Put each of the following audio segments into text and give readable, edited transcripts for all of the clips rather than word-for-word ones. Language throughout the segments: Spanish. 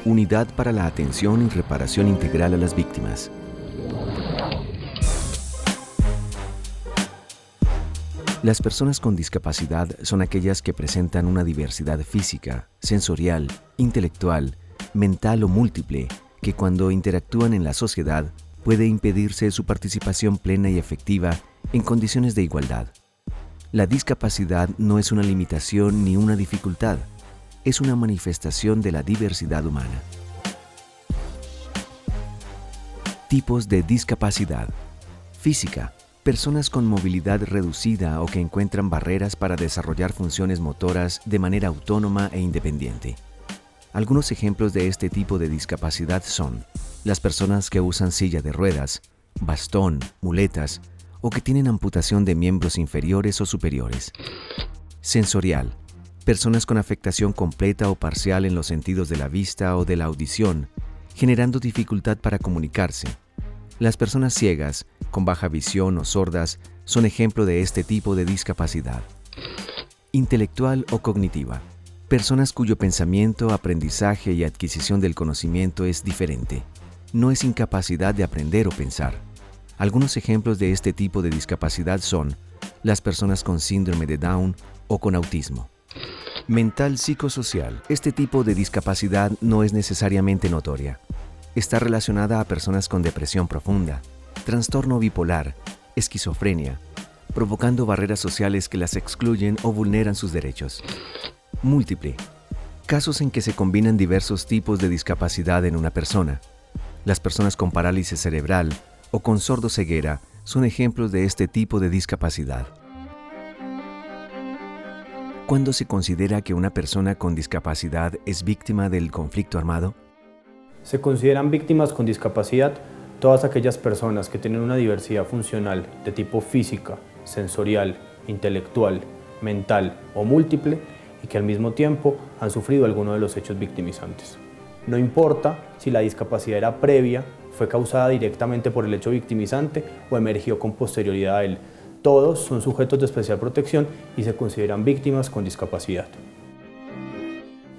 Unidad para la atención y reparación integral a las víctimas. Las personas con discapacidad son aquellas que presentan una diversidad física, sensorial, intelectual, mental o múltiple, que cuando interactúan en la sociedad puede impedirse su participación plena y efectiva en condiciones de igualdad. La discapacidad no es una limitación ni una dificultad, es una manifestación de la diversidad humana. Tipos de discapacidad. Física. Personas con movilidad reducida o que encuentran barreras para desarrollar funciones motoras de manera autónoma e independiente. Algunos ejemplos de este tipo de discapacidad son las personas que usan silla de ruedas, bastón, muletas o que tienen amputación de miembros inferiores o superiores. Sensorial. Personas con afectación completa o parcial en los sentidos de la vista o de la audición, generando dificultad para comunicarse. Las personas ciegas, con baja visión o sordas, son ejemplo de este tipo de discapacidad. Intelectual o cognitiva. Personas cuyo pensamiento, aprendizaje y adquisición del conocimiento es diferente. No es incapacidad de aprender o pensar. Algunos ejemplos de este tipo de discapacidad son las personas con síndrome de Down o con autismo. Mental psicosocial. Este tipo de discapacidad no es necesariamente notoria. Está relacionada a personas con depresión profunda, trastorno bipolar, esquizofrenia, provocando barreras sociales que las excluyen o vulneran sus derechos. Múltiple. Casos en que se combinan diversos tipos de discapacidad en una persona. Las personas con parálisis cerebral o con sordoceguera son ejemplos de este tipo de discapacidad. ¿Cuándo se considera que una persona con discapacidad es víctima del conflicto armado? Se consideran víctimas con discapacidad todas aquellas personas que tienen una diversidad funcional de tipo física, sensorial, intelectual, mental o múltiple y que al mismo tiempo han sufrido alguno de los hechos victimizantes. No importa si la discapacidad era previa, fue causada directamente por el hecho victimizante o emergió con posterioridad a él. Todos son sujetos de especial protección y se consideran víctimas con discapacidad.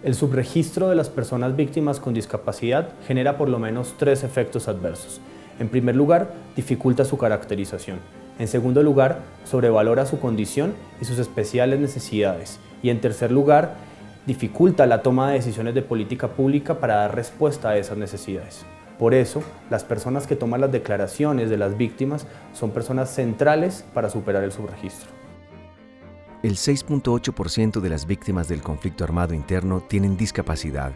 El subregistro de las personas víctimas con discapacidad genera por lo menos 3 efectos adversos. En primer lugar, dificulta su caracterización. En segundo lugar, sobrevalora su condición y sus especiales necesidades. Y en tercer lugar, dificulta la toma de decisiones de política pública para dar respuesta a esas necesidades. Por eso, las personas que toman las declaraciones de las víctimas son personas centrales para superar el subregistro. El 6.8% de las víctimas del conflicto armado interno tienen discapacidad.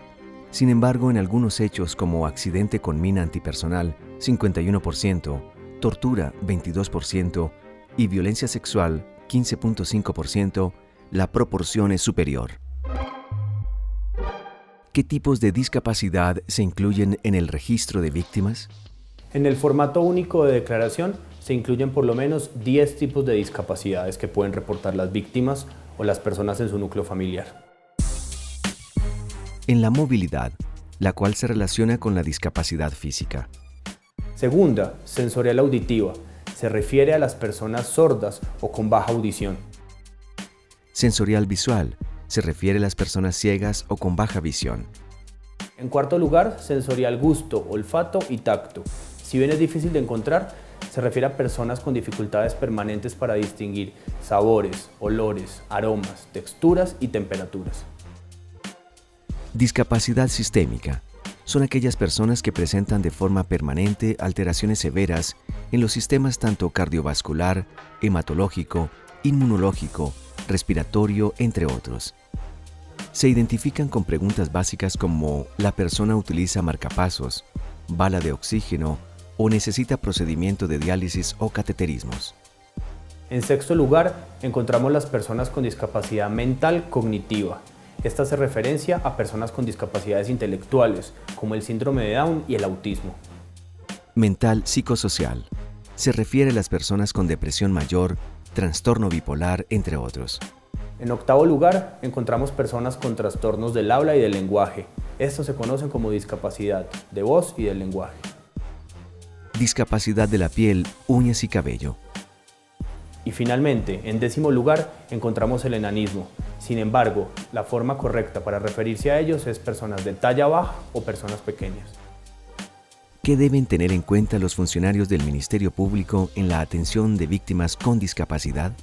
Sin embargo, en algunos hechos como accidente con mina antipersonal, 51%, tortura, 22% y violencia sexual, 15.5%, la proporción es superior. ¿Qué tipos de discapacidad se incluyen en el registro de víctimas? En el formato único de declaración se incluyen por lo menos 10 tipos de discapacidades que pueden reportar las víctimas o las personas en su núcleo familiar. En la movilidad, la cual se relaciona con la discapacidad física. Segunda, sensorial auditiva, se refiere a las personas sordas o con baja audición. Sensorial visual, se refiere a las personas ciegas o con baja visión. En cuarto lugar, sensorial gusto, olfato y tacto. Si bien es difícil de encontrar, se refiere a personas con dificultades permanentes para distinguir sabores, olores, aromas, texturas y temperaturas. Discapacidad sistémica. Son aquellas personas que presentan de forma permanente alteraciones severas en los sistemas tanto cardiovascular, hematológico, inmunológico, respiratorio, entre otros. Se identifican con preguntas básicas como ¿la persona utiliza marcapasos, bala de oxígeno o necesita procedimiento de diálisis o cateterismos? En sexto lugar, encontramos las personas con discapacidad mental cognitiva. Esta hace referencia a personas con discapacidades intelectuales, como el síndrome de Down y el autismo. Mental psicosocial. Se refiere a las personas con depresión mayor, trastorno bipolar, entre otros. En octavo lugar, encontramos personas con trastornos del habla y del lenguaje. Estos se conocen como discapacidad de voz y del lenguaje. Discapacidad de la piel, uñas y cabello. Y finalmente, en 10º lugar, encontramos el enanismo. Sin embargo, la forma correcta para referirse a ellos es personas de talla baja o personas pequeñas. ¿Qué deben tener en cuenta los funcionarios del Ministerio Público en la atención de víctimas con discapacidad?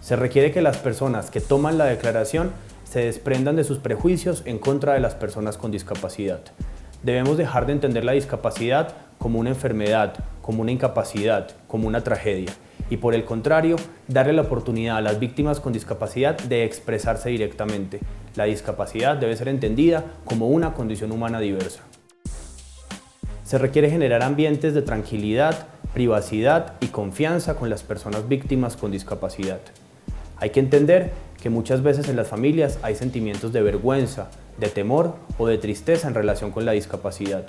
Se requiere que las personas que toman la declaración se desprendan de sus prejuicios en contra de las personas con discapacidad. Debemos dejar de entender la discapacidad como una enfermedad, como una incapacidad, como una tragedia. Y por el contrario, darle la oportunidad a las víctimas con discapacidad de expresarse directamente. La discapacidad debe ser entendida como una condición humana diversa. Se requiere generar ambientes de tranquilidad, privacidad y confianza con las personas víctimas con discapacidad. Hay que entender que muchas veces en las familias hay sentimientos de vergüenza, de temor o de tristeza en relación con la discapacidad.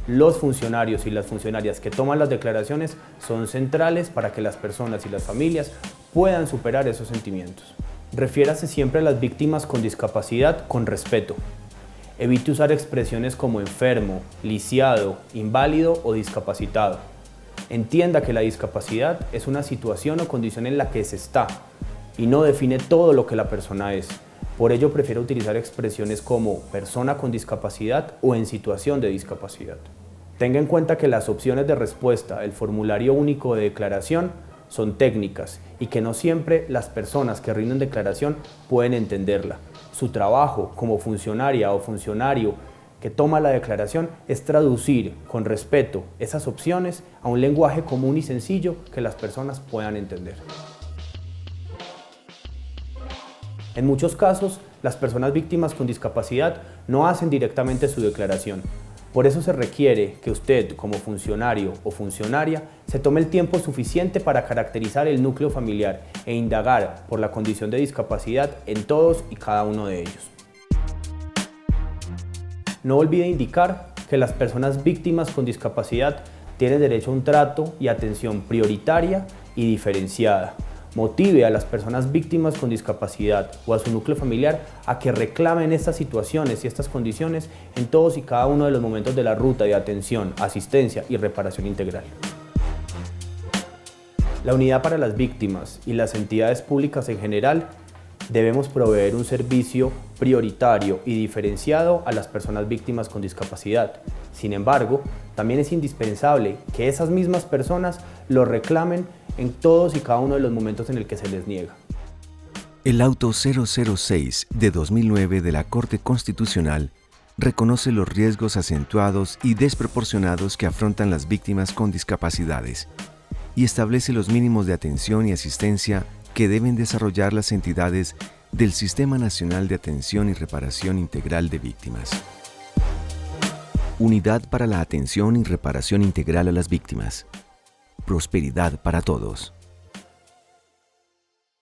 Los funcionarios y las funcionarias que toman las declaraciones son centrales para que las personas y las familias puedan superar esos sentimientos. Refiérase siempre a las víctimas con discapacidad con respeto. Evite usar expresiones como enfermo, lisiado, inválido o discapacitado. Entienda que la discapacidad es una situación o condición en la que se está y no define todo lo que la persona es. Por ello prefiero utilizar expresiones como persona con discapacidad o en situación de discapacidad. Tenga en cuenta que las opciones de respuesta del formulario único de declaración son técnicas y que no siempre las personas que rinden declaración pueden entenderla. Su trabajo como funcionaria o funcionario que toma la declaración es traducir con respeto esas opciones a un lenguaje común y sencillo que las personas puedan entender. En muchos casos, las personas víctimas con discapacidad no hacen directamente su declaración. Por eso se requiere que usted, como funcionario o funcionaria, se tome el tiempo suficiente para caracterizar el núcleo familiar e indagar por la condición de discapacidad en todos y cada uno de ellos. No olvide indicar que las personas víctimas con discapacidad tienen derecho a un trato y atención prioritaria y diferenciada. Motive a las personas víctimas con discapacidad o a su núcleo familiar a que reclamen estas situaciones y estas condiciones en todos y cada uno de los momentos de la ruta de atención, asistencia y reparación integral. La unidad para las víctimas y las entidades públicas en general debemos proveer un servicio prioritario y diferenciado a las personas víctimas con discapacidad. Sin embargo, también es indispensable que esas mismas personas lo reclamen en todos y cada uno de los momentos en el que se les niega. El Auto 006 de 2009 de la Corte Constitucional reconoce los riesgos acentuados y desproporcionados que afrontan las víctimas con discapacidades y establece los mínimos de atención y asistencia que deben desarrollar las entidades del Sistema Nacional de Atención y Reparación Integral de Víctimas. Unidad para la atención y reparación integral a las víctimas. Prosperidad para todos.